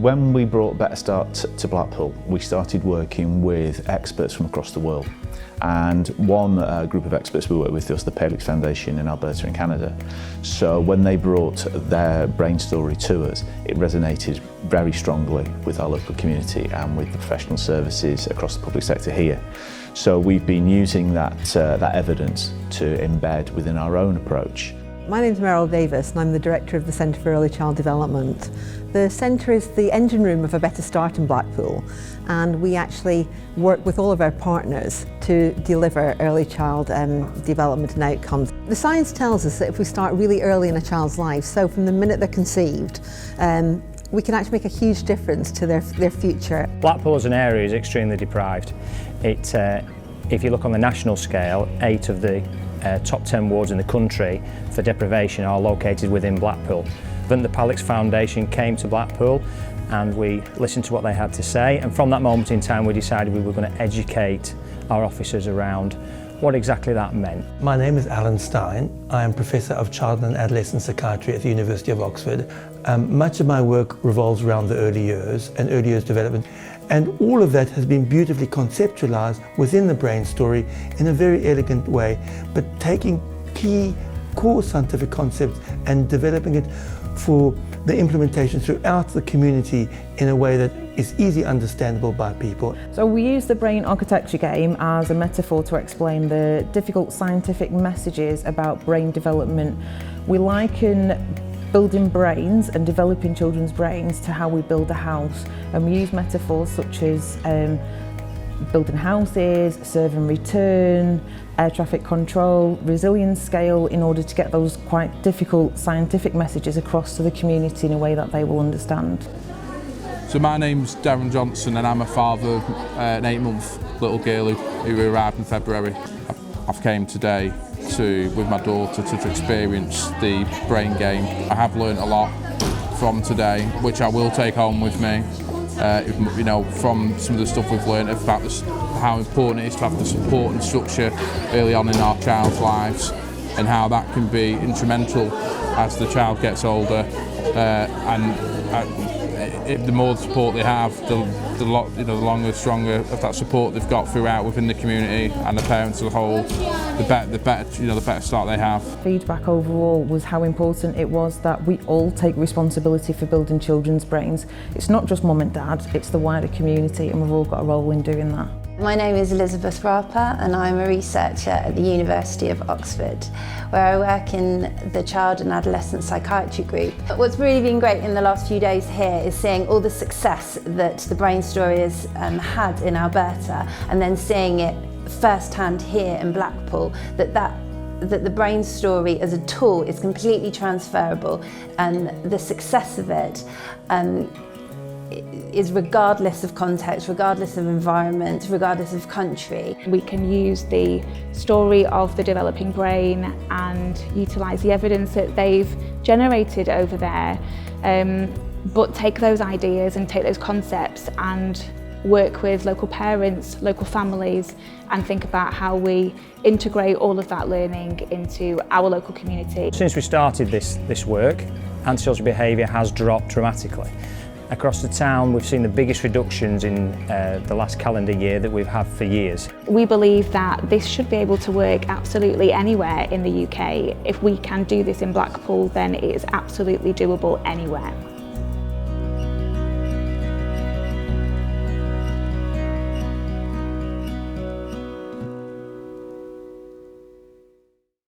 When we brought Better Start to Blackpool, we started working with experts from across the world. And one group of experts we worked with was the Palix Foundation in Alberta in Canada. So when they brought their brain story to us, it resonated very strongly with our local community and with the professional services across the public sector here. So we've been using that evidence to embed within our own approach. My name's Meryl Davis and I'm the Director of the Centre for Early Child Development. The centre is the engine room of a Better Start in Blackpool, and we actually work with all of our partners to deliver early child development and outcomes. The science tells us that if we start really early in a child's life, so from the minute they're conceived, we can actually make a huge difference to their future. Blackpool as an area is extremely deprived. If you look on the national scale, 8 of the top 10 wards in the country for deprivation are located within Blackpool. Then the Palix Foundation came to Blackpool and we listened to what they had to say, and from that moment in time we decided we were going to educate our officers around what exactly that meant. My name is Alan Stein. I am Professor of Child and Adolescent Psychiatry at the University of Oxford. Much of my work revolves around the early years and early years development, and all of that has been beautifully conceptualized within the brain story in a very elegant way, but taking key core scientific concepts and developing it for the implementation throughout the community in a way that is easily understandable by people. So we use the brain architecture game as a metaphor to explain the difficult scientific messages about brain development. We liken building brains and developing children's brains to how we build a house, and we use metaphors such as building houses, serve and return, air traffic control, resilience scale, in order to get those quite difficult scientific messages across to the community in a way that they will understand. So my name's Darren Johnson and I'm a father of an 8-month little girl who arrived in February. I've came today with my daughter to experience the brain game. I have learnt a lot from today, which I will take home with me. You know, from some of the stuff we've learned about how important it is to have the support and structure early on in our child's lives, and how that can be instrumental as the child gets older. The more support they have, the longer, stronger of that support they've got throughout within the community and the parents as a whole, the better start they have. Feedback overall was how important it was that we all take responsibility for building children's brains. It's not just mum and dad, it's the wider community, and we've all got a role in doing that. My name is Elizabeth Rapper and I'm a researcher at the University of Oxford, where I work in the Child and Adolescent Psychiatry group. What's really been great in the last few days here is seeing all the success that the brain story has had in Alberta, and then seeing it firsthand here in Blackpool, that the brain story as a tool is completely transferable, and the success of it is regardless of context, regardless of environment, regardless of country. We can use the story of the developing brain and utilise the evidence that they've generated over there, but take those ideas and take those concepts and work with local parents, local families, and think about how we integrate all of that learning into our local community. Since we started this work, antisocial behaviour has dropped dramatically. Across the town, we've seen the biggest reductions in the last calendar year that we've had for years. We believe that this should be able to work absolutely anywhere in the UK. If we can do this in Blackpool, then it is absolutely doable anywhere.